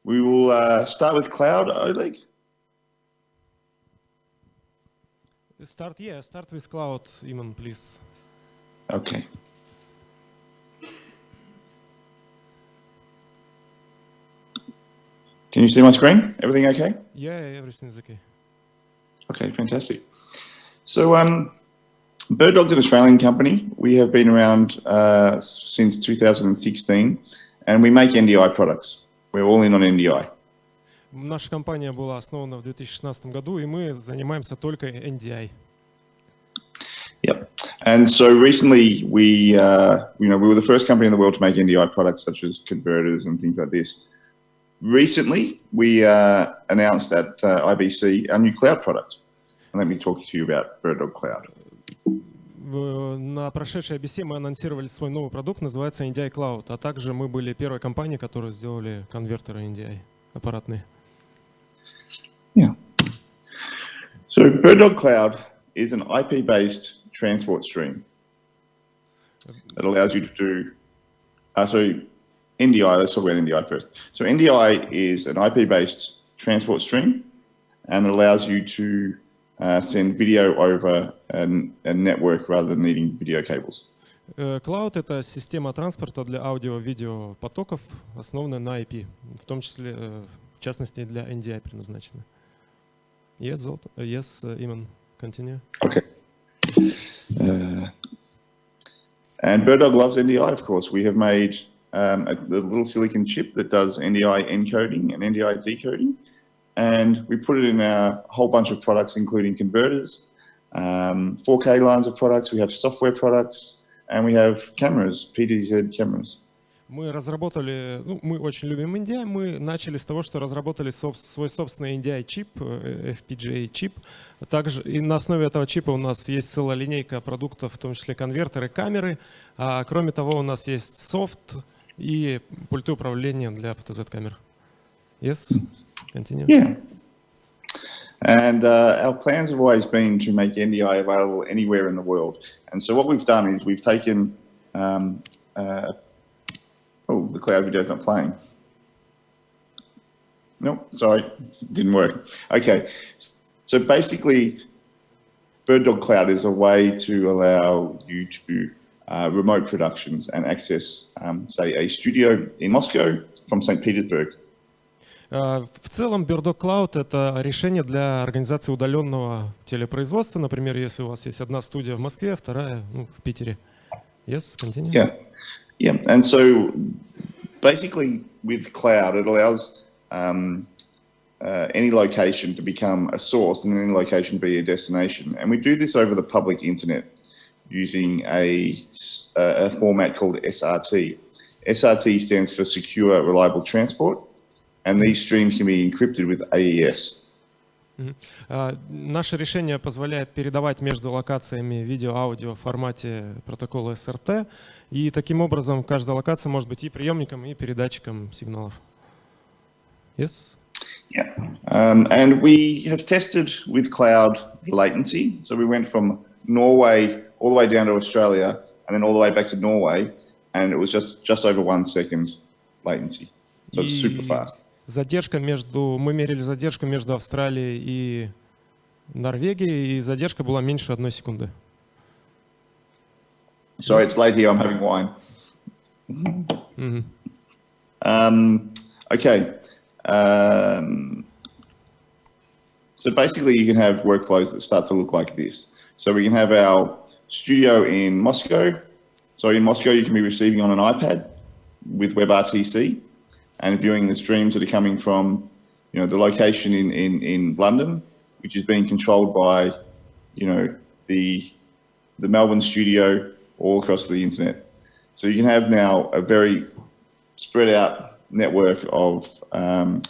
We will start with cloud, Oleg. Start with cloud, Iman, please. Okay. Can you see my screen? Everything okay? Yeah, everything is okay. Okay, fantastic. So BirdDog's an Australian company. We have been around since 2016, and we make NDI products. We're all in on NDI. Наша компания была основана в 2016 году, и мы занимаемся только NDI. Yep. And so recently we were the first company in the world to make NDI products such as converters and things like this. Recently, we announced at IBC our new cloud product. And let me talk to you about BirdDog Cloud. На прошедшей IBC мы анонсировали свой новый продукт, называется NDI Cloud, а также мы были первой компанией, которая сделали конвертеры NDI аппаратные. Yeah. So BirdDog Cloud is an IP-based transport stream that allows you to do. NDI, let's talk about NDI first. So NDI is an IP-based transport stream, and it allows you to send video over a network rather than needing video cables. Cloud — это система транспорта для аудио-видео потоков, основанная на IP, в том числе, в частности, для NDI предназначена. Yes, Iman, continue. Okay. And BirdDog loves NDI, of course. We have made a little silicon chip that does NDI encoding and NDI decoding, and we put it in a whole bunch of products, including converters, 4K lines of products, we have software products, and we have cameras, PTZ cameras. Мы разработали, мы очень любим NDI, мы начали с того, что разработали свой собственный NDI-чип, FPGA-чип. Также и на основе этого чипа у нас есть целая линейка продуктов, в том числе конвертеры, камеры. А кроме того, у нас есть софт и пульты управления для PTZ-камер. Yes, continue. Yeah. And our plans have always been to make NDI available anywhere in the world. And so what we've done is we've taken oh, the cloud video is not playing. No, sorry, didn't work. Okay, so basically, BirdDog Cloud is a way to allow you to remote productions and access, say, a studio in Moscow from St. Petersburg. В целом, BirdDog Cloud — это решение для организации удаленного телепроизводства. Например, если у вас есть одна студия в Москве, вторая в Питере. Yes, continue. Yeah. Yeah, and so basically with cloud, it allows any location to become a source and any location be a destination. And we do this over the public internet using a format called SRT. SRT stands for Secure Reliable Transport, and these streams can be encrypted with AES. Наше решение позволяет передавать между локациями видео-аудио в формате протокола SRT, и таким образом каждая локация может быть и приемником, и передатчиком сигналов. Yes? Yeah, and we have tested with cloud latency. So we went from Norway all the way down to Australia, and then all the way back to Norway, and it was just over 1 second latency. So it's super fast. Мы мерили задержку между Австралией и Норвегией, и задержка была меньше 1 секунды. Sorry, it's late here. I'm having wine. Okay. So basically, you can have workflows that start to look like this. So we can have our studio in Moscow. So in Moscow, you can be receiving on an iPad with WebRTC and viewing the streams that are coming from, the location in London, which is being controlled by, the Melbourne studio all across the internet. So you can have now a very spread out network of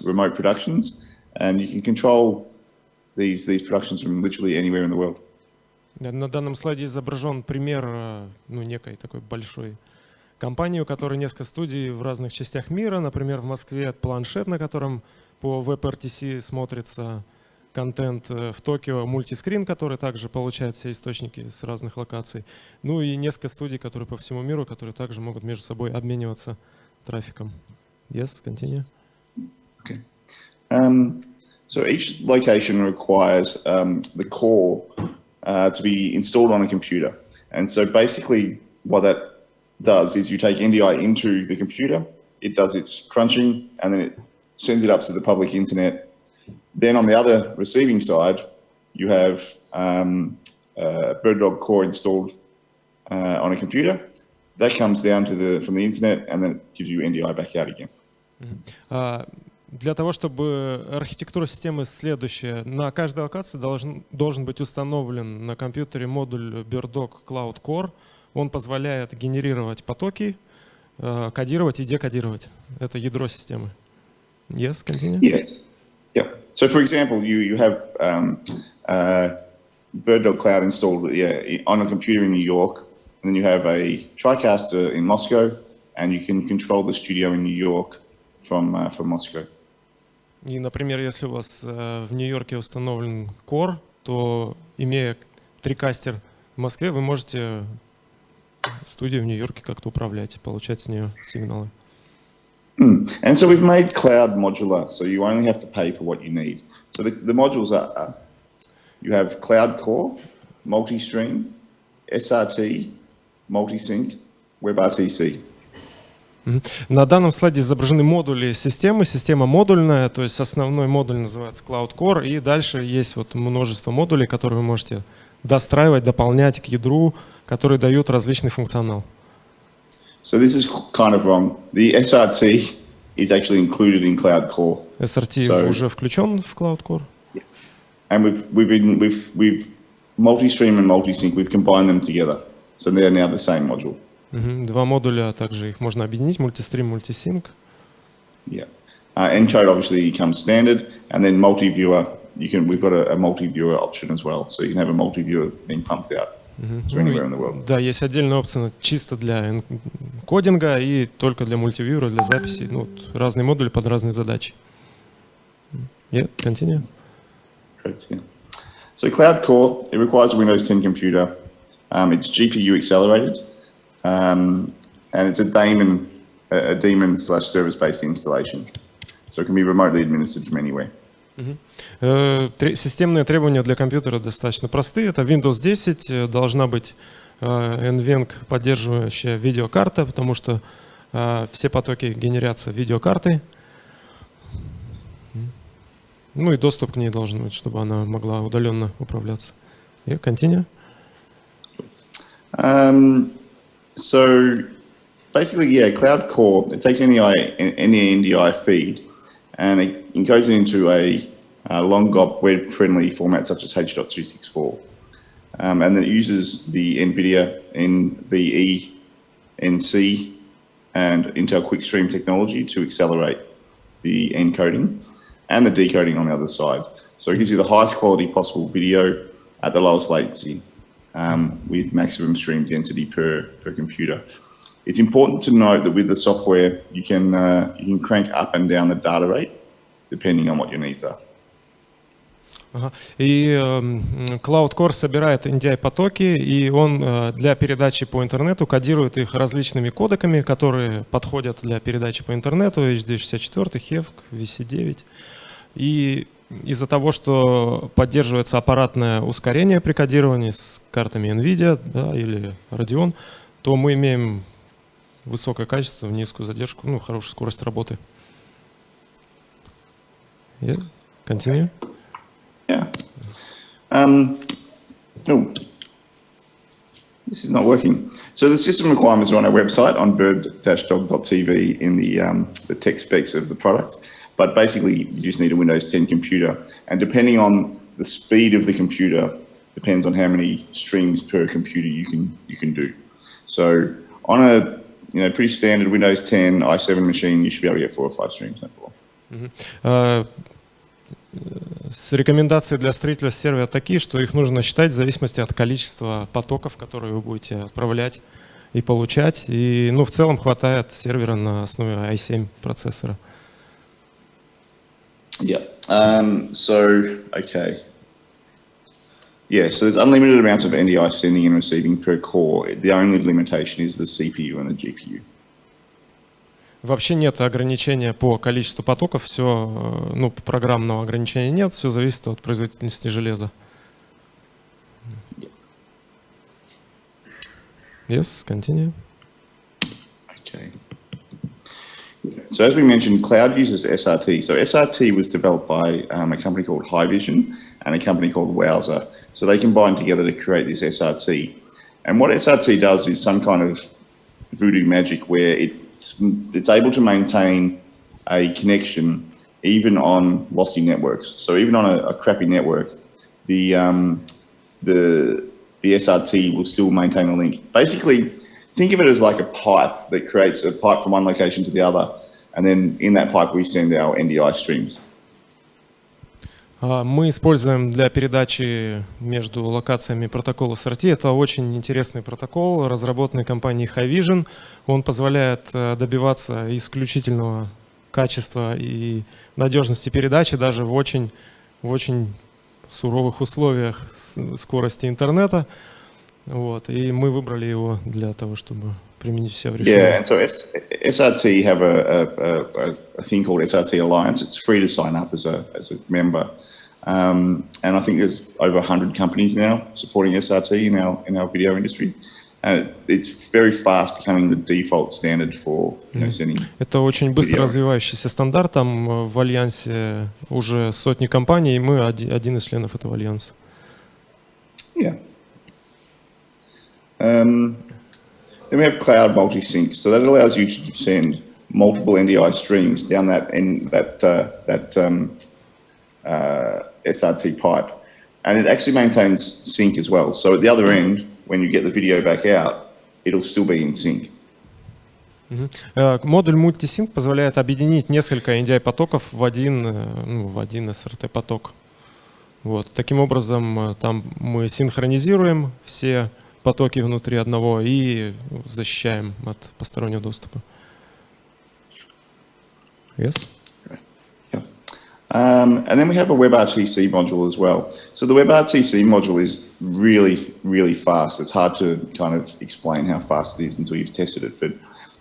remote productions, and you can control these productions from literally anywhere in the world. На данном слайде изображен пример некой такой большой компании, у которой несколько студий в разных частях мира. Например, в Москве планшет, на котором по WebRTC смотрится контент, в Токио мультискрин, который также получает все источники с разных локаций. Ну и несколько студий, которые по всему миру, которые также могут между собой обмениваться трафиком. Yes, continue. Okay. So each location requires the core to be installed on a computer. And so basically what that does is you take NDI into the computer, it does its crunching, and then it sends it up to the public internet. Then on the other receiving side, you have BirdDog core installed on a computer. That comes down to from the internet, and then it gives you NDI back out again. Для того, чтобы архитектура системы следующая, на каждой локации должен быть установлен на компьютере модуль BirdDog Cloud Core. Он позволяет генерировать потоки, кодировать и декодировать. Это ядро системы. Yes, continue? Yes. Yeah. So for example, you have BirdDog Cloud installed on a computer in New York, and then you have a TriCaster in Moscow, and you can control the studio in New York from Moscow. И, например, если у вас в Нью-Йорке установлен Core, то, имея трикастер в Москве, вы можете студию в Нью-Йорке как-то управлять, получать с нее сигналы. And so we've made cloud modular, so you only have to pay for what you need. So the modules are, you have Cloud Core, Multi-Stream, SRT, Multi-Sync, WebRTC. На данном слайде изображены модули системы. Система модульная, то есть основной модуль называется Cloud Core, и дальше есть вот множество модулей, которые вы можете достраивать, дополнять к ядру, которые дают различный функционал. So this is kind of wrong. The SRT is actually included in Cloud Core. SRT уже включен в Cloud Core. And we've multi-stream and multi-sync, we've combined them together. So they're now the same module. Два модуля, также их можно объединить, мультистрим, мультисинк. Yeah. Encode obviously comes standard, and then multi-viewer, we've got a multi-viewer option as well. So you can have a multi-viewer being pumped out to anywhere in the world. Да, есть отдельная опция чисто для кодинга и только для мультивьюера, для записи. Ну, вот, разные модули под разные задачи. Yeah, continue. Correct, yeah. So Cloud Core, it requires a Windows 10 computer. It's GPU accelerated, and it's a daemon/service-based installation. So it can be remotely administered from anywhere. Системные требования для компьютера достаточно простые. Это Windows 10, должна быть NVENC поддерживающая видеокарта, потому что все потоки генерятся видеокартой. Ну и доступ к ней должен быть, чтобы она могла удаленно управляться. Yeah, continue. So basically, yeah, Cloud Core, it takes any NDI feed and it encodes it into a long GOP web-friendly format such as H.264. And then it uses the NVIDIA NVE, NC, and Intel QuickStream technology to accelerate the encoding and the decoding on the other side. So it gives you the highest quality possible video at the lowest latency with maximum stream density per computer. It's important to note that with the software, you can crank up and down the data rate depending on what your needs are. И Cloud Core собирает NDI-потоки, и он для передачи по интернету кодирует их различными кодеками, которые подходят для передачи по интернету, HD64, HEVC, VC9. И из-за того, что поддерживается аппаратное ускорение при кодировании с картами NVIDIA, да, или Radeon, то мы имеем высокое качество, низкую задержку, ну, хорошую скорость работы. Yeah. Continue. Yeah. No, this is not working. So the system requirements are on our website on bird-dog.tv in the tech specs of the product. But basically, you just need a Windows 10 computer, and depending on the speed of the computer, depends on how many streams per computer you can do. So on a pretty standard Windows 10 i7 machine, you should be able to get 4 or 5 streams. No problem. Рекомендации для строителя сервера такие, что их нужно считать в зависимости от количества потоков, которые вы будете отправлять и получать. И, в целом хватает сервера на основе i7 процессора. Yeah. Yeah, so there's unlimited amounts of NDI sending and receiving per core. The only limitation is the CPU and the GPU. Вообще нет ограничения по количеству потоков, все, ну, программного ограничения нет, все зависит от производительности железа. Yes, continue. Okay. So as we mentioned, cloud uses SRT. So SRT was developed by a company called Haivision and a company called Wowser. So they combined together to create this SRT. And what SRT does is some kind of voodoo magic where it's able to maintain a connection even on lossy networks. So even on a crappy network, the SRT will still maintain a link. Basically, think of it as like a pipe that creates a pipe from one location to the other, and then in that pipe we send our NDI streams. Мы используем для передачи между локациями протокол SRT. Это очень интересный протокол, разработанный компанией Haivision. Он позволяет добиваться исключительного качества и надежности передачи даже в очень суровых условиях скорости интернета. Вот. И мы выбрали его для того, чтобы применить все в решении. Yeah, and so SRT have a thing called SRT Alliance. It's free to sign up as a member. And I think there's over 100 companies now supporting SRT in our video industry. And it's very fast becoming the default standard for sending. Это очень быстро video. развивающийся стандарт. Там в альянсе уже сотни компаний, и мы один из членов этого альянса. Yeah. Then we have cloud multi-sync. So that allows you to send multiple NDI streams down that SRT pipe, and it actually maintains sync as well. So at the other end, when you get the video back out, it'll still be in sync. Модуль мультисинк позволяет объединить несколько NDI-потоков в один SRT-поток. Вот. Таким образом, там мы синхронизируем все потоки внутри одного и защищаем от постороннего доступа. Yes? And then we have a WebRTC module as well. So the WebRTC module is really, really fast. It's hard to kind of explain how fast it is until you've tested it. But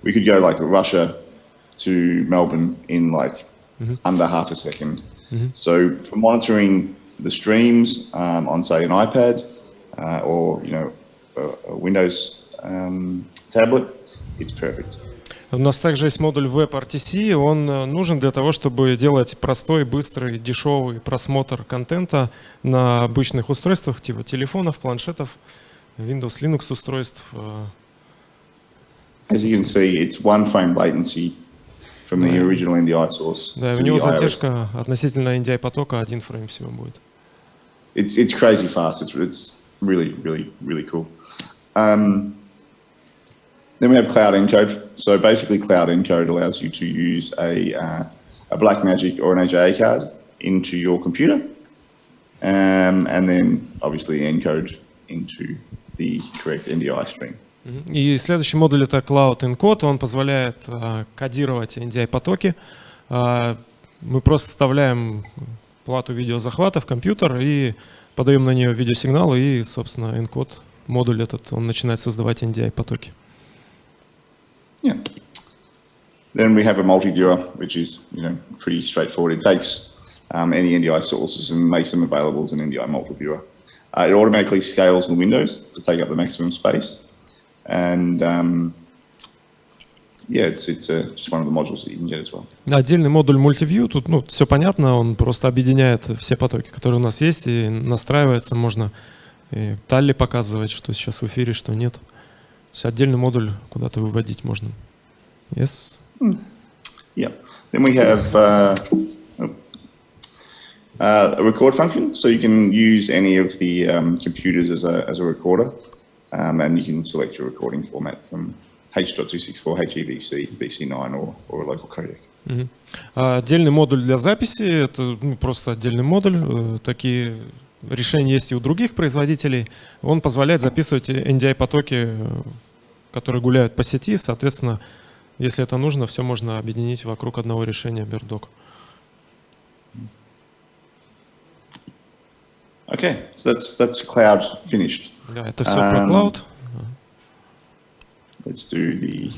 we could go like Russia to Melbourne in like under half a second. So for monitoring the streams on, say, an iPad or a Windows tablet, it's perfect. У нас также есть модуль WebRTC, он нужен для того, чтобы делать простой, быстрый, дешевый просмотр контента на обычных устройствах, типа телефонов, планшетов, Windows, Linux устройств. As you can see, it's one frame latency from the original NDI source. Да, у него задержка относительно NDI потока, 1 фрейм всего будет. It's crazy fast. It's really, really, really cool. Then we have cloud encode. So basically, cloud encode allows you to use a Blackmagic or an AJA card into your computer, and then obviously encode into the correct NDI stream. И следующий модуль — это Cloud Encode. Он позволяет кодировать NDI-потоки. Мы просто вставляем плату видеозахвата в компьютер и подаем на нее видеосигнал, и, собственно, Encode модуль этот, он начинает создавать NDI-потоки. Yeah. Then we have a multi-viewer, which is pretty straightforward. It takes any NDI sources and makes them available as an NDI multi-viewer. It automatically scales the windows to take up the maximum space, and it's just one of the modules that you can get as well. Отдельный модуль Multiview, тут все понятно, он просто объединяет все потоки, которые у нас есть, и настраивается, можно и талли показывать, что сейчас в эфире, что нет. То есть отдельный модуль куда-то выводить можно. Yes? Yeah. Then we have a record function, so you can use any of the computers as a recorder, and you can select your recording format from H.264, HEVC, VC9 or a local codec. Отдельный модуль для записи, это просто отдельный модуль. Такие решения есть и у других производителей. Он позволяет записывать NDI-потоки, которые гуляют по сети. Соответственно, если это нужно, все можно объединить вокруг одного решения BirdDog. Okay, so that's cloud finished. Да, это все про cloud. Let's do the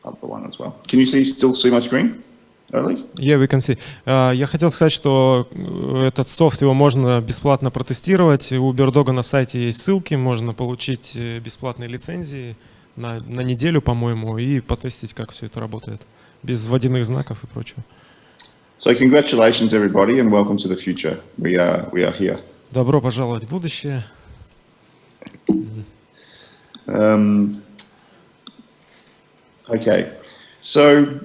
other one as well. Can you still see my screen? Early? Yeah, we can see. Я хотел сказать, что этот софт его можно бесплатно протестировать. У BirdDog на сайте есть ссылки, можно получить бесплатные лицензии на неделю, по-моему, и потестить, как все это работает, без водяных знаков и прочего. So congratulations, everybody, and welcome to the future. We are here. Добро пожаловать в будущее. Okay, so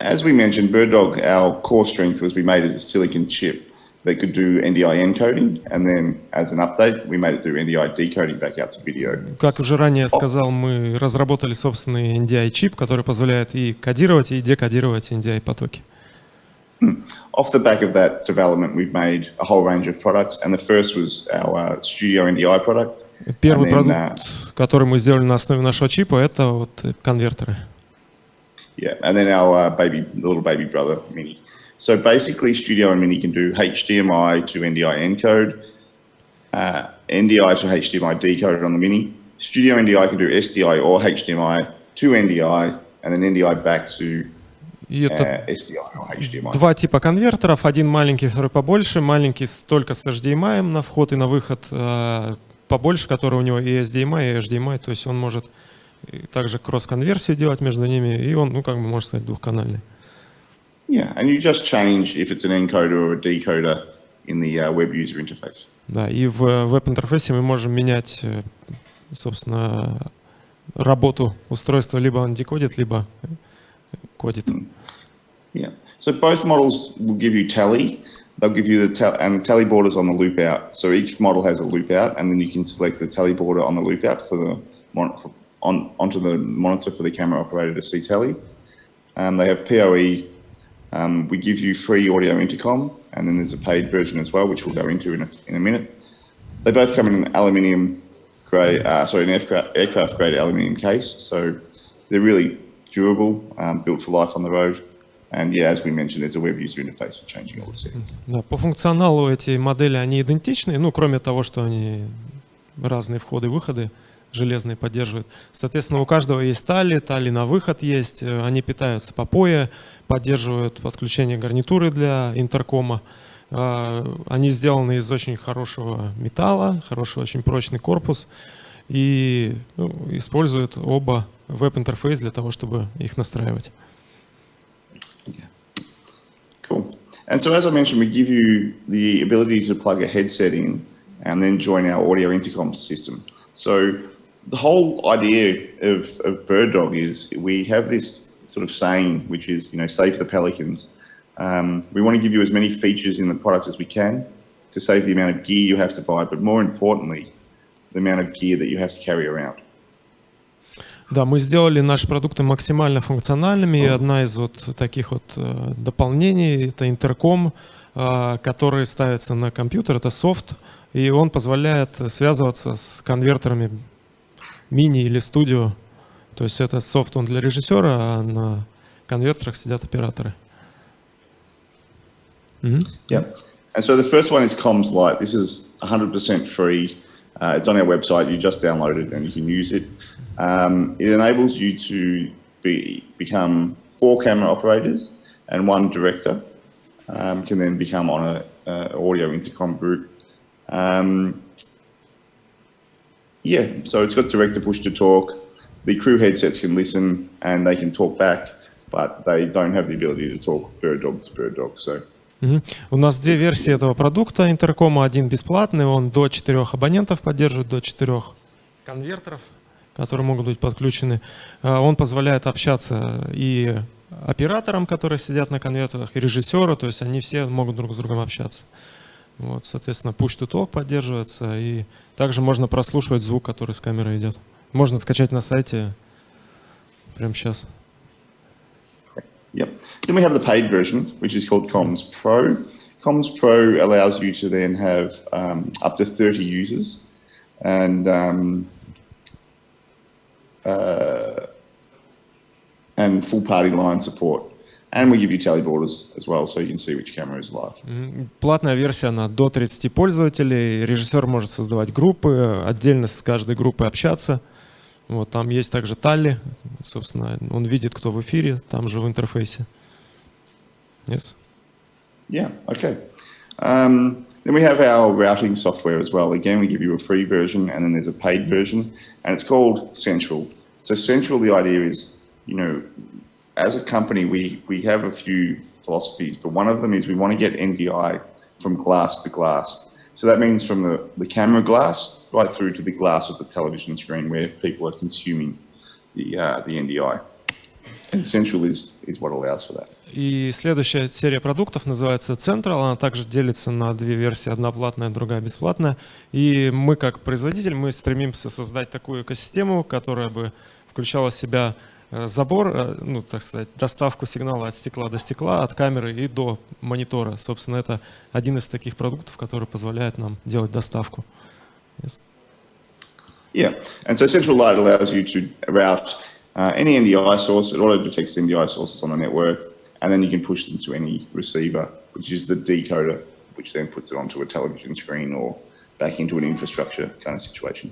as we mentioned, BirdDog, our core strength was we made it a silicon chip that could do NDI encoding, and then as an update, we made it do NDI decoding back out to video. Как уже ранее сказал, мы разработали собственный NDI-чип, который позволяет и кодировать, и декодировать NDI-потоки. Off the back of that development, we've made a whole range of products, and the first was our Studio NDI product. Первый продукт, который мы сделали на основе нашего чипа, это вот конвертеры. Yeah, and then our little baby brother, Mini. So basically, Studio and Mini can do HDMI to NDI encode, NDI to HDMI decode on the Mini. Studio NDI can do SDI or HDMI to NDI, and then NDI back to SDI or HDMI. Два типа конвертеров, один маленький, второй побольше. Маленький только с HDMI на вход и на выход, побольше, который у него и SDMI, и HDMI, то есть он может также кросс-конверсию делать между ними, и он, как бы, можно сказать, двухканальный. Yeah, and you just change if it's an encoder or a decoder in the web user interface. Да, и в веб-интерфейсе мы можем менять, собственно, работу устройства, либо он декодит, либо кодит. Yeah, so both models will give you tally. They'll give you and tally borders on the loop out. So each model has a loop out, and then you can select the tally border on the loop out for the onto the monitor for the camera operator to see tally. They have PoE. We give you free audio intercom, and then there's a paid version as well, which we'll go into in a minute. They both come in an aluminium grade, an aircraft grade aluminium case, so they're really durable, built for life on the road. And yeah, as we mentioned, there's a web user interface for changing all the settings. Да, по функционалу эти модели, они идентичны, кроме того, что они разные входы-выходы железные поддерживают. Соответственно, у каждого есть тали на выход есть, они питаются по PoE, поддерживают подключение гарнитуры для интеркома. Они сделаны из очень хорошего металла, хороший, очень прочный корпус, и используют оба веб-интерфейс для того, чтобы их настраивать. Yeah. Cool. And so as I mentioned, we give you the ability to plug a headset in and then join our audio intercom system. So the whole idea of BirdDog is we have this sort of saying, which is, save the pelicans. We want to give you as many features in the products as we can to save the amount of gear you have to buy, but more importantly, the amount of gear that you have to carry around. Да, мы сделали наши продукты максимально функциональными, и одна из вот таких вот дополнений — это интерком, который ставится на компьютер, это софт, и он позволяет связываться с конвертерами мини или студио. То есть это софт, он для режиссера, а на конвертерах сидят операторы. Yeah. And so the first one is Comms Lite. This is 100% free. It's on our website. You just download it and you can use it. It enables you to become 4 camera operators, and 1 director can then become on an audio intercom group. Yeah, so it's got director push to talk. The crew headsets can listen and they can talk back, but they don't have the ability to talk BirdDog to BirdDog. So. У нас 2 версии этого продукта интеркома. Один бесплатный, он до 4 абонентов поддерживает, до 4 конвертеров, которые могут быть подключены. Он позволяет общаться и операторам, которые сидят на конвертерах, и режиссеру, то есть они все могут друг с другом общаться. Вот, соответственно, push-to-talk поддерживается, и также можно прослушивать звук, который с камеры идет. Можно скачать на сайте прямо сейчас. Yep. Then we have the paid version, which is called Comms Pro. Comms Pro allows you to then have up to 30 users and full party line support. And we give you tally borders as well, so you can see which camera is live. Платная версия, она до 30 пользователей. Режиссер может создавать группы, отдельно с каждой группой общаться. Вот, там есть также Tally, собственно, он видит, кто в эфире, там же в интерфейсе. Yes. Yeah, okay. Then we have our routing software as well. Again, we give you a free version and then there's a paid version, and it's called Central. So Central, the idea is, you know, as a company, we have a few philosophies, but one of them is we want to get NDI from glass to glass. So that means from the camera glass right through to the glass of the television screen where people are consuming the NDI. And Central is what allows for that. И следующая серия продуктов называется Central. Она также делится на две версии, одна платная, другая бесплатная. И мы, как производитель, мы стремимся создать такую экосистему, которая бы включала в себя забор, ну, так сказать, доставку сигнала от стекла до стекла, от камеры и до монитора. Собственно, это один из таких продуктов, который позволяет нам делать доставку. Yes. Yeah, and so Central Light allows you to route any NDI source. It auto detects NDI sources on the network, and then you can push them to any receiver, which is the decoder, which then puts it onto a television screen or back into an infrastructure kind of situation.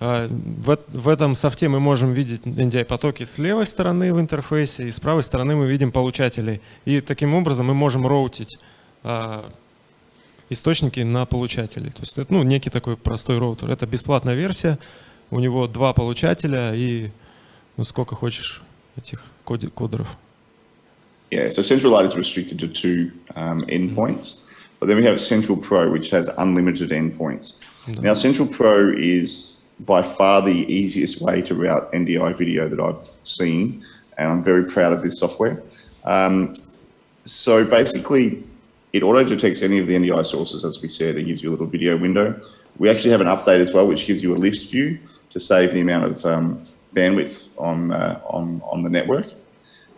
В этом софте мы можем видеть NDI-потоки с левой стороны в интерфейсе, и с правой стороны мы видим получателей. И таким образом мы можем роутить источники на получателей. То есть это, ну, некий такой простой роутер. Это бесплатная версия, у него 2 получателя и, ну, сколько хочешь этих кодеров. Yeah, so Central Light is restricted to 2 endpoints, but then we have Central Pro, which has unlimited endpoints. Now, Central Pro is by far the easiest way to route NDI video that I've seen, and I'm very proud of this software. So basically, it auto-detects any of the NDI sources, as we said. It gives you a little video window. We actually have an update as well, which gives you a list view to save the amount of bandwidth on the network.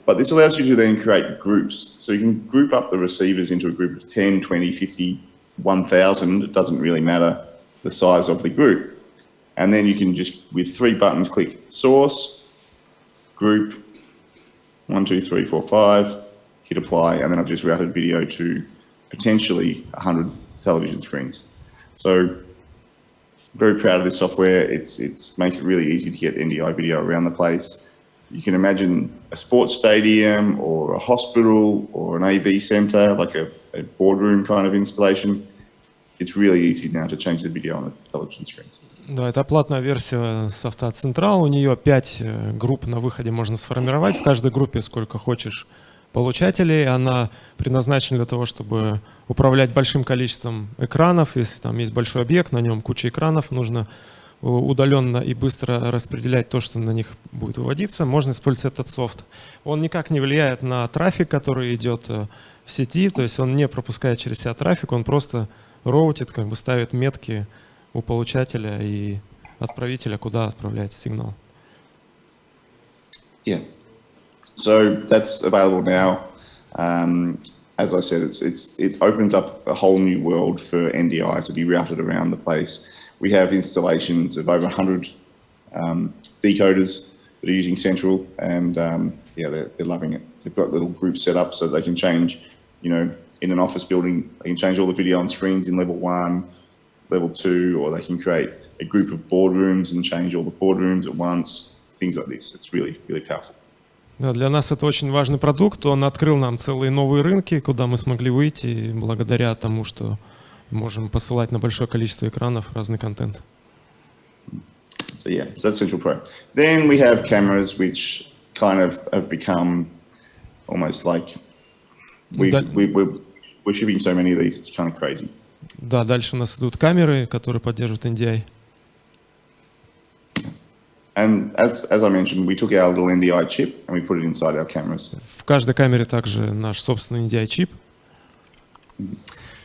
But this allows you to then create groups. So you can group up the receivers into a group of 10, 20, 50, 1,000. It doesn't really matter the size of the group. And then you can just, with 3 buttons, click source, group, 1, 2, 3, 4, 5, hit apply, and then I've just routed video to potentially 100 television screens. So very proud of this software. It makes it really easy to get NDI video around the place. You can imagine a sports stadium or a hospital or an AV center, like a boardroom kind of installation. It's really easy now to change the video on the television screens. Да, это платная версия софта Central. У нее 5 групп на выходе можно сформировать. В каждой группе сколько хочешь получателей. Она предназначена для того, чтобы управлять большим количеством экранов. Если там есть большой объект, на нем куча экранов, нужно удаленно и быстро распределять то, что на них будет выводиться. Можно использовать этот софт. Он никак не влияет на трафик, который идет в сети, то есть он не пропускает через себя трафик, он просто роутит, как бы ставит метки у получателя и отправителя, куда отправляется сигнал. Yeah. So that's available now. As I said, it opens up a whole new world for NDI to be routed around the place. We have installations of over 100 decoders that are using Central, and yeah, they're loving it. They've got little groups set up so they can change, you know, in an office building, they can change all the video on screens in level 1, level 2, or they can create a group of boardrooms and change all the boardrooms at once, things like this. It's really, really powerful. Да, для нас это очень важный продукт. Он открыл нам целые новые рынки, куда мы смогли выйти благодаря тому, что можем посылать на большое количество экранов разный контент. So yeah, so that's Central Pro. Then we have cameras, which kind of have become almost like we're shipping so many of these, it's kind of crazy. Да, дальше у нас идут камеры, которые поддерживают NDI. And as I mentioned, we took our little NDI chip and we put it inside our cameras. В каждой камере также наш собственный NDI-чип.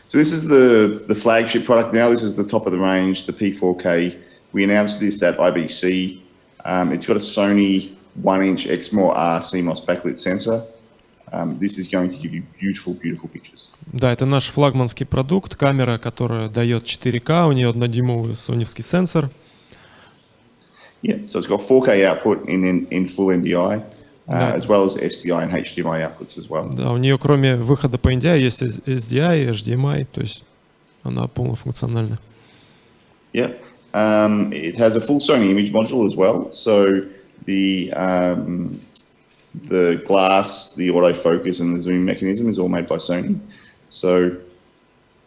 So this is the flagship product now. This is the top of the range, the P4K. We announced this at IBC. It's got a Sony 1-inch Exmor R CMOS backlit sensor. This is going to give you beautiful, beautiful pictures. Да, это наш флагманский продукт, камера, которая дает 4К, у нее 1-дюймовый соневский сенсор. Yeah, so it's got 4K output in full NDI, as well as SDI and HDMI outputs as well. Да, у нее кроме выхода по NDI есть SDI и HDMI, то есть она полнофункциональна. Yeah, It has a full Sony image module as well. So the glass, the autofocus, and the zoom mechanism is all made by Sony. So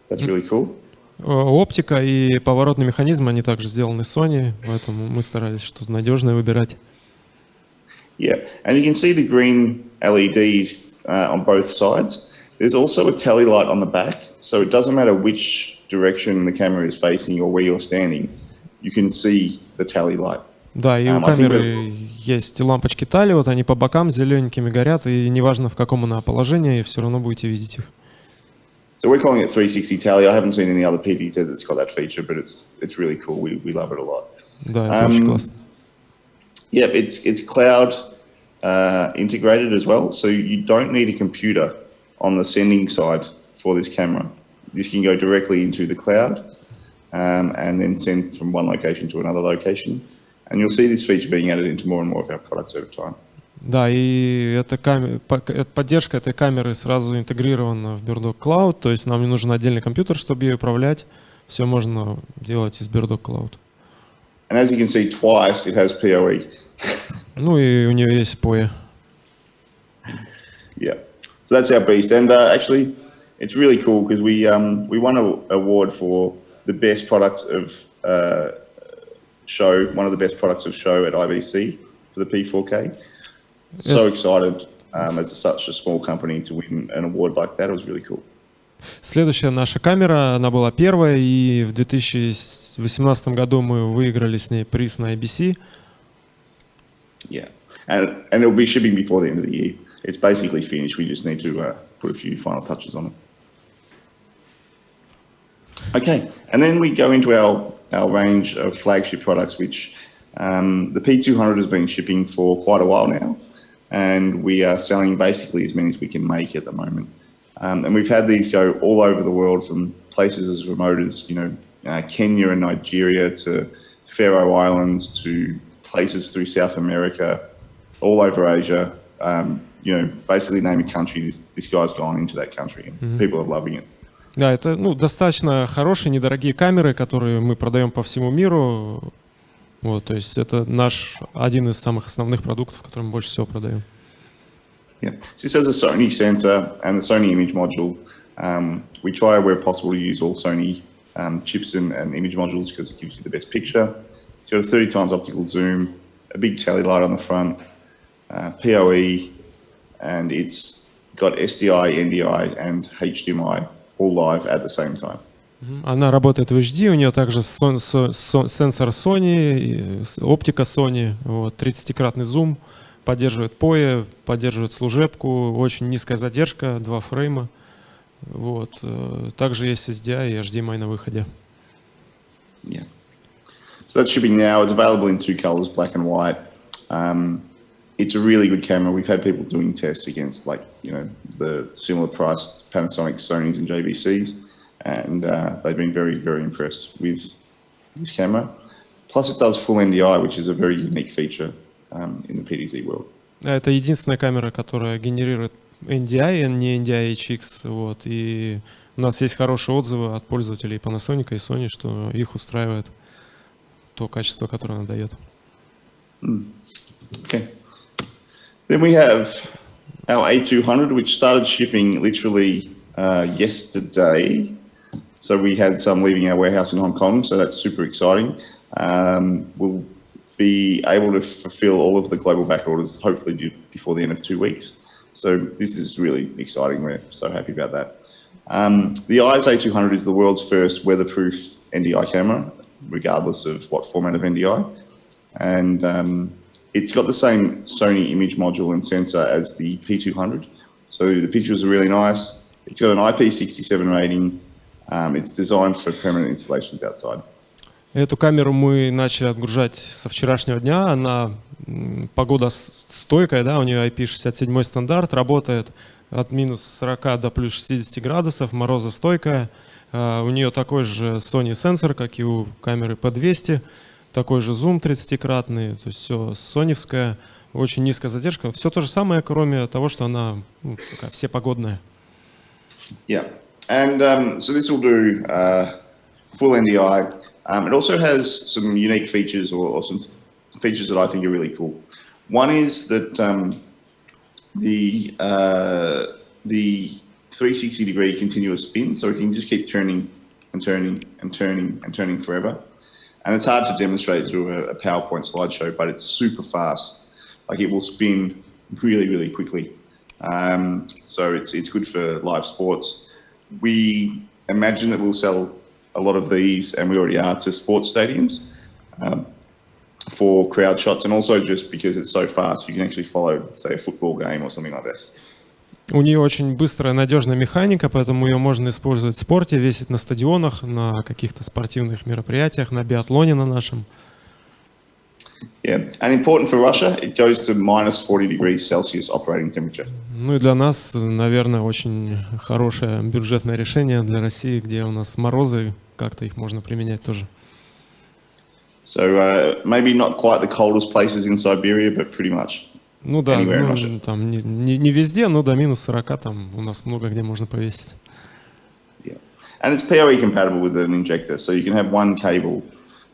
that's really cool. Оптика и поворотный механизм, они также сделаны Sony, поэтому мы старались что-то надежное выбирать. Yeah, and you can see the green LEDs on both sides. There's also a tally light on the back, so it doesn't matter which direction the camera is facing or where you're standing, you can see the tally light. Да, и у камеры есть лампочки тали, вот они по бокам зелененькими горят, и неважно в каком она положении, все равно будете видеть их. So we're calling it 360 tally. I haven't seen any other PDZ that's got that feature, but it's really cool. We love it a lot. Да, это очень классно. Yeah, it's cloud integrated as well, so you don't need a computer on the sending side for this camera. This can go directly into the cloud and then send from one location to another location. And you'll see this feature being added into more and more of our products over time. Да, и эта поддержка этой камеры сразу интегрирована в BirdDog Cloud, то есть нам не нужен отдельный компьютер, чтобы ее управлять. Все можно делать из BirdDog Cloud. And as you can see, twice it has PoE. Ну и у нее есть PoE. Yeah, so that's our beast, and actually, it's really cool because we won an award for the best product of show, one of the best products of show at IBC for the P4K. So excited as such a small company to win an award like that. It was really cool. Следующая наша камера, она была первая, и в 2018 году мы выиграли с ней приз на IBC. Yeah, and it'll be shipping before the end of the year. It's basically finished. We just need to put a few final touches on it. Okay, and then we go into our range of flagship products, which the P200 has been shipping for quite a while now, and we are selling basically as many as we can make at the moment. And we've had these go all over the world, from places as remote as Kenya and Nigeria to Faroe Islands to places through South America, all over Asia. Basically name a country, this guy's gone into that country, and people are loving it. Да, это достаточно хорошие, недорогие камеры, которые мы продаем по всему миру. Вот, то есть это один из самых основных продуктов, который мы больше всего продаем. Yeah, so this has a Sony sensor and the Sony image module. We try where possible to use all Sony chips and image modules because it gives you the best picture. It's got a 30 times optical zoom, a big tally light on the front, PoE, and it's got SDI, NDI, and HDMI all live at the same time. Она работает в HD, у нее также сенсор Sony, оптика Sony, 30-кратный зум, поддерживает PoE, поддерживает служебку, очень низкая задержка, 2 фрейма. Вот. Также есть SDI и HDMI на выходе. Yeah. So that's shipping now. It's available in 2 colors, black and white. It's a really good camera. We've had people doing tests against the similar priced Panasonic, Sonys and JVCs, and they've been very, very impressed with this camera. Plus it does full NDI, which is a very unique feature in the PDZ world. Это единственная камера, которая генерирует NDI, не NDI HX. Вот. И у нас есть хорошие отзывы от пользователей Panasonic и Sony, что их устраивает то качество, которое она дает. Okay. Then we have our A200, which started shipping literally yesterday. So we had some leaving our warehouse in Hong Kong, so that's super exciting. We'll be able to fulfill all of the global back orders, hopefully before the end of 2 weeks. So this is really exciting. We're so happy about that. The IS A200 is the world's first weatherproof NDI camera, regardless of what format of NDI. And it's got the same Sony image module and sensor as the P200. So the pictures are really nice. It's got an IP67 rating. It's designed for permanent installations outside. Эту камеру мы начали отгружать со вчерашнего дня. Она погодостойкая, да, у нее IP67 стандарт, работает от минус 40 до плюс 60 градусов, морозостойкая. У нее такой же Sony сенсор, как и у камеры P200, такой же зум 30-кратный, то есть все соневское, очень низкая задержка. Все то же самое, кроме того, что она такая всепогодная. Yeah, and so this will do full NDI. It also has some unique features or some features that I think are really cool. One is that the 360-degree continuous spin, so it can just keep turning and turning and turning and turning forever. And it's hard to demonstrate through a PowerPoint slideshow, but it's super fast. Like it will spin really, really quickly. So it's good for live sports. We imagine that we'll sell a lot of these, and we already are, to sports stadiums for crowd shots, and also just because it's so fast, you can actually follow, say, a football game or something like this. У нее очень быстрая, надежная механика, поэтому ее можно использовать в спорте, весить на стадионах, на каких-то спортивных мероприятиях, на биатлоне на нашем. Yeah, and important for Russia, it goes to minus 40 degrees Celsius operating temperature. Ну и для нас, наверное, очень хорошее бюджетное решение для России, где у нас морозы, как-то их можно применять тоже. So maybe not quite the coldest places in Siberia, but pretty much. Ну да, ну, там не везде, но до минус 40 там у нас много где можно повесить. Yeah. And it's PoE compatible with an injector, so you can have one cable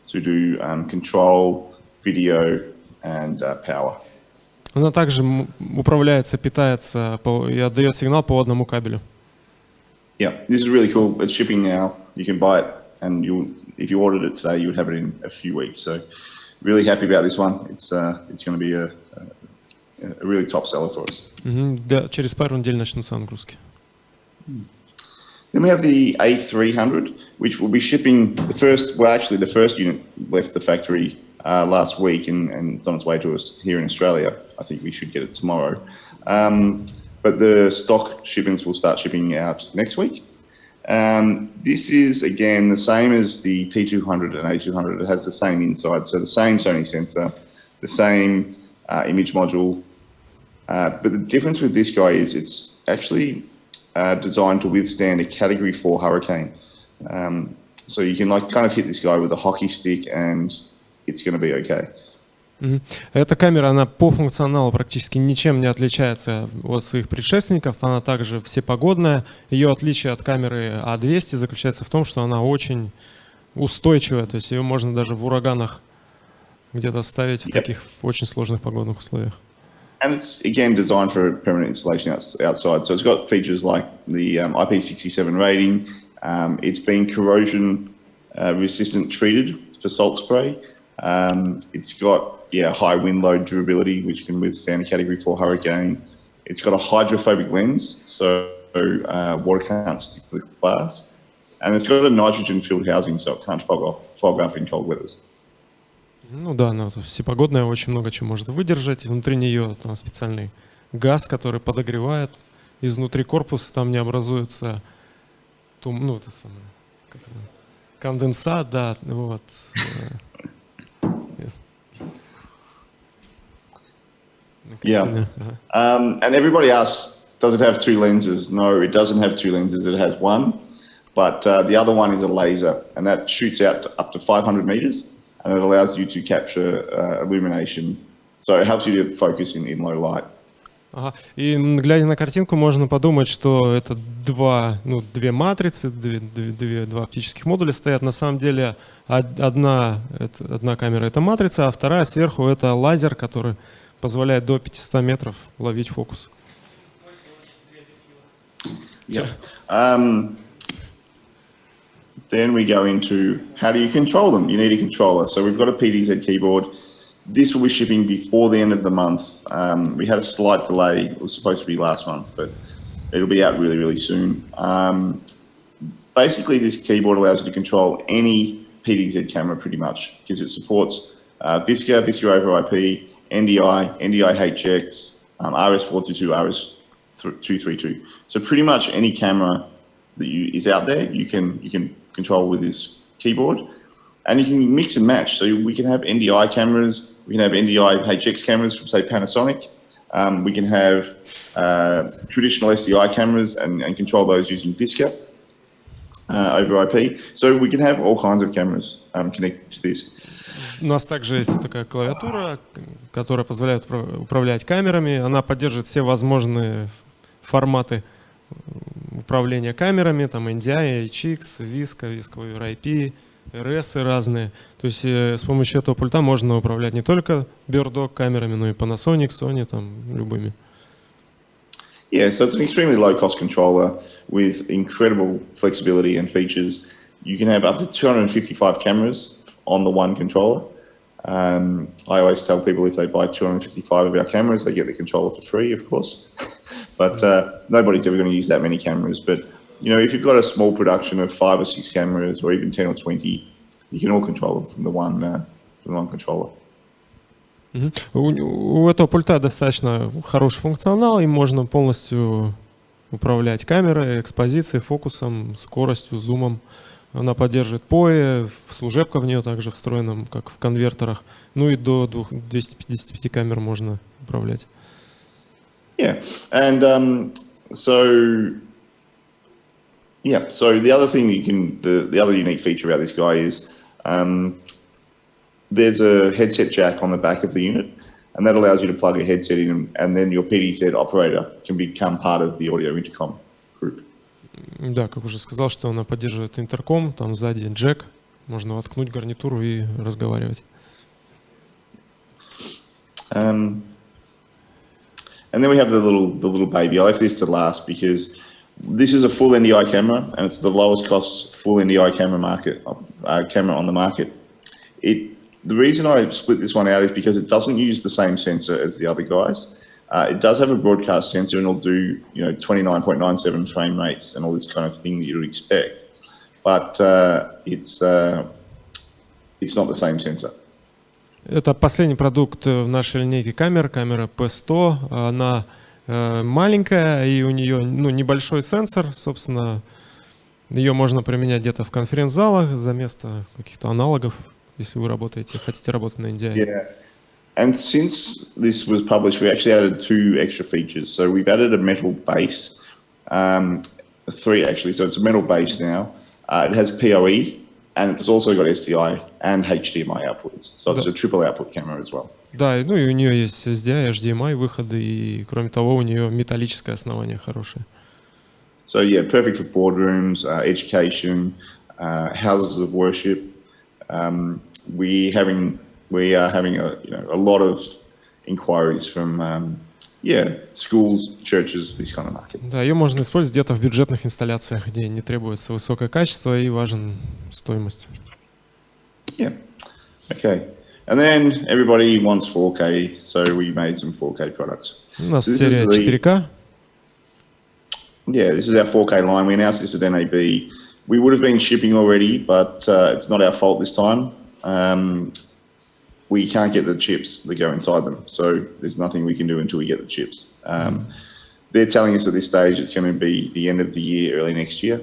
to do control, video and power. Она также управляется, питается и отдает сигнал по одному кабелю. Yeah, this is really cool. It's shipping now. You can buy it, and if you ordered it today, you would have it in a few weeks. So, really happy about this one. It's going to be a really top seller for us. Да, через пару недель начнутся отгрузки. Then we have the A300, which will be shipping the first unit left the factory last week, and it's on its way to us here in Australia. I think we should get it tomorrow. But the stock shipments will start shipping out next week. This is, again, the same as the P200 and A200. It has the same inside, so the same Sony sensor, the same image module. But the difference with this guy is it's actually designed to withstand a Category 4 hurricane. So you can kind of hit this guy with a hockey stick and it's going to be okay. Эта камера, она по функционалу практически ничем не отличается от своих предшественников. Она также всепогодная. Ее отличие от камеры А200 заключается в том, что она очень устойчивая. То есть ее можно даже в ураганах где-то ставить в таких очень сложных погодных условиях. And it's, again, designed for permanent installation outside. So it's got features like the IP67 rating. It's been corrosion resistant treated for salt spray. It's got high wind load durability, which can withstand a Category 4 hurricane. It's got a hydrophobic lens, so water can't stick to the glass. And it's got a nitrogen-filled housing, so it can't fog up in cold weathers. Ну да, она всепогодная, очень много чего может выдержать. Внутри нее там специальный газ, который подогревает. Изнутри корпуса там не образуется это самое, конденсат, да, вот. Yeah. And everybody asks, does it have two lenses? No, it doesn't have two lenses. It has one, but the other one is a laser, and that shoots out up to 500 meters, and it allows you to capture illumination. So it helps you to focus in low light. Ага. И глядя на картинку, можно подумать, что это две матрицы, два оптических модуля стоят. На самом деле одна камера — это матрица, а вторая сверху — это лазер, который позволяет до 500 метров ловить фокус. Yeah. Then we go into how do you control them? You need a controller. So we've got a PDZ keyboard. This will be shipping before the end of the month. We had a slight delay. It was supposed to be last month, but it'll be out really, really soon. Basically, this keyboard allows you to control any PDZ camera pretty much because it supports Visca over IP, NDI, NDI HX, RS422, RS232. So pretty much any camera that is out there, you can control with this keyboard, and you can mix and match. So we can have NDI cameras, we can have NDI HX cameras from, say, Panasonic. We can have traditional SDI cameras and control those using Visca over IP. So we can have all kinds of cameras connected to this. У нас также есть такая клавиатура, которая позволяет управлять камерами. Она поддерживает все возможные форматы управления камерами, там NDI, HX, Visca, Visca over IP, RS разные. То есть с помощью этого пульта можно управлять не только BirdDog камерами, но и Panasonic, Sony, там, любыми. Yeah, so it's an extremely low-cost controller with incredible flexibility and features. You can have up to 255 cameras on the one controller. I always tell people if they buy 255 of our cameras, they get the controller for free, of course. But nobody's ever going to use that many cameras. But, you know, if you've got a small production of 5 or 6 cameras or even 10 or 20, you can all control them from the one controller. У этого пульта достаточно хороший функционал, им можно полностью управлять камерой, экспозицией, фокусом, скоростью, зумом. Она поддерживает POE, служебка в нее также встроена, как в конвертерах. Ну и до 255 камер можно управлять. Yeah, and so the other thing the other unique feature about this guy is there's a headset jack on the back of the unit, and that allows you to plug a headset in, and then your PDZ operator can become part of the audio intercom group. Да, как уже сказал, что она поддерживает интерком, там сзади джек, можно воткнуть гарнитуру и разговаривать. And then we have the little baby. I left this to last because this is a full NDI camera, and it's the lowest cost full NDI camera on the market. The reason I split this one out is because it doesn't use the same sensor as the other guys. It does have a broadcast sensor, and it'll do 29.97 frame rates and all this kind of thing that you'd expect. But it's not the same sensor. Это последний продукт в нашей линейке камер, камера P100. Она маленькая, и у нее небольшой сенсор, собственно. Ее можно применять где-то в конференц-залах за место каких-то аналогов, если вы хотите работать на NDI. Yeah. And since this was published, we actually added 2 extra features. So we've added a metal base, 3 actually. So it's a metal base now. It has PoE, and it's also got SDI and HDMI outputs. So it's a triple output camera as well. Да, ну и у нее есть SDI, HDMI выходы, и кроме того у нее металлическое основание хорошее. So yeah, perfect for boardrooms, education, houses of worship. We are having a lot of inquiries from schools, churches, this kind of market. Да, ее можно использовать где-то в бюджетных инсталляциях, где не требуется высокое качество и важен стоимость. Yeah. Okay. And then everybody wants 4K, so we made some 4K products. У нас серия 4K. Yeah, this is our 4K line. We announced this at NAB. We would have been shipping already, but it's not our fault this time. We can't get the chips that go inside them, so there's nothing we can do until we get the chips. They're telling us at this stage it's going to be the end of the year, early next year.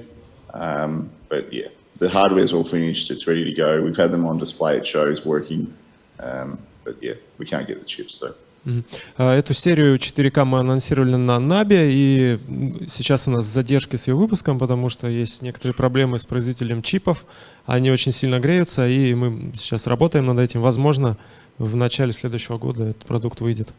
But yeah, the hardware's all finished. It's ready to go. We've had them on display at shows working, but yeah, we can't get the chips. So. Эту серию 4К мы анонсировали на NAB, и сейчас у нас задержки с ее выпуском, потому что есть некоторые проблемы с производителем чипов. Они очень сильно греются, и мы сейчас работаем над этим. Возможно, в начале следующего года этот продукт выйдет.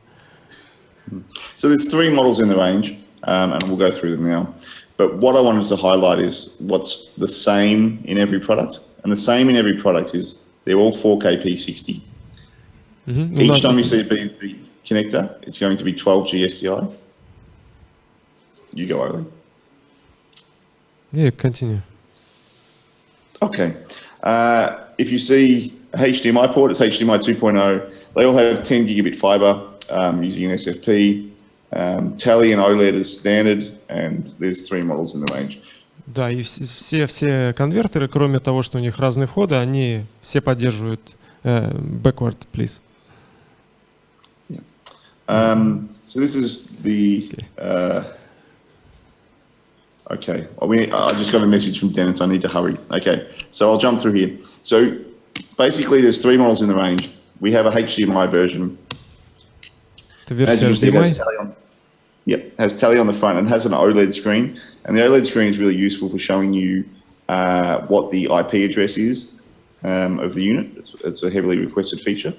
So there's 3 models in the range, and we'll go through them now. But what I wanted to highlight is what's the same in every product. And the same in every product is they're all 4K P60. Each time you see the connector, it's going to be 12G SDI. You go, Owen. Yeah, continue. Okay. If you see a HDMI port, it's HDMI 2.0. They all have 10 gigabit fiber using an SFP. Tele and OLED is standard, and there's 3 models in the range. Да, и все конвертеры, кроме того, что у них разные входы, они все поддерживают backward, please. So this is the okay. I just got a message from Dennis. I need to hurry. Okay, so I'll jump through here. So basically, there's 3 models in the range. We have a HDMI version. As you can see, has tele on the front and has an OLED screen. And the OLED screen is really useful for showing you what the IP address is of the unit. It's a heavily requested feature.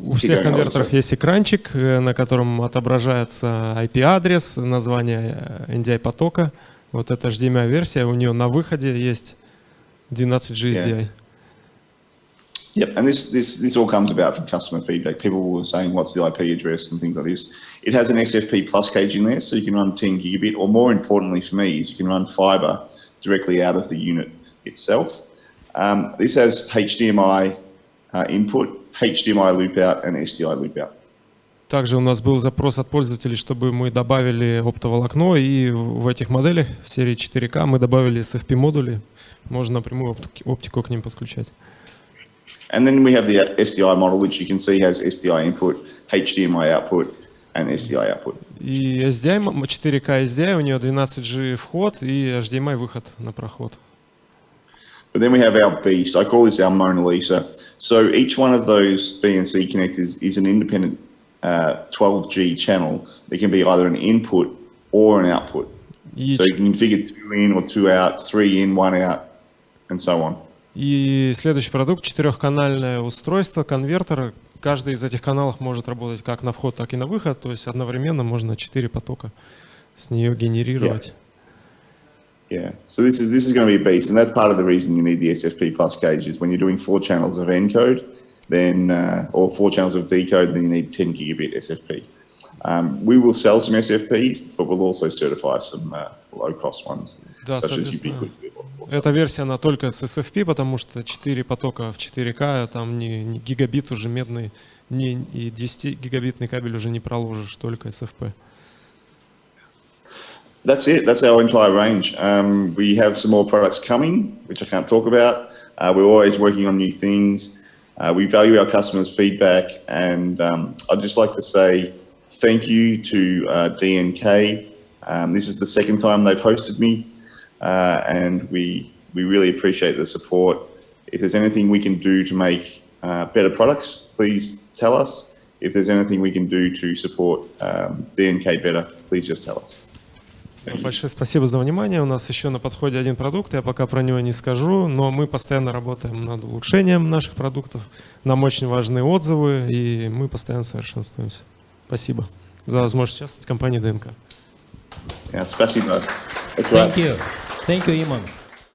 У всех конвертеров есть экранчик, на котором отображается IP-адрес, название NDI потока, Вот эта HDMI-версия, у нее на выходе есть 12G SDI. Yep, and this all comes about from customer feedback. People were saying, what's the IP address and things like this. It has an SFP plus cage in there, so you can run 10 gigabit, or more importantly for me, is you can run fiber directly out of the unit itself. This has HDMI input, HDMI loop out, and SDI loop out. Также у нас был запрос от пользователей, чтобы мы добавили оптоволокно, и в этих моделях в серии 4К мы добавили SFP-модули. Можно напрямую оптику к ним подключать. And then we have the SDI model, which you can see has SDI input, HDMI output, and SDI output. И SDI, 4К SDI, у нее 12G вход и HDMI выход на проход. But then we have our beast. I call this our Mona Lisa. So each one of those BNC connectors is an independent 12G channel. It can be either an input or an output. So you can configure 2 in or 2 out, 3 in, 1 out, and so on. И следующий продукт — четырехканальное устройство, конвертер. Каждый из этих каналов может работать как на вход, так и на выход. То есть одновременно можно 4 потока с нее генерировать. Yeah, so this is going to be a beast, and that's part of the reason you need the SFP plus cages. When you're doing 4 channels of encode, then or 4 channels of decode, then you need 10 gigabit SFP. We will sell some SFPs, but we'll also certify some low-cost ones, Да, such as Ubiquiti. Эта версия, она только с SFP, потому что 4 потока в 4К, там не гигабит уже медный, и 10-гигабитный кабель уже не проложишь, только SFP. That's it. That's our entire range. We have some more products coming, which I can't talk about. We're always working on new things. We value our customers' feedback, and I'd just like to say thank you to DNK. This is the second time they've hosted me, and we really appreciate the support. If there's anything we can do to make better products, please tell us. If there's anything we can do to support DNK better, please just tell us. Большое спасибо за внимание. У нас еще на подходе один продукт, я пока про него не скажу, но мы постоянно работаем над улучшением наших продуктов. Нам очень важны отзывы, и мы постоянно совершенствуемся. Спасибо за возможность участвовать в компании ДНК. Спасибо. Thank you. Thank you, Iman.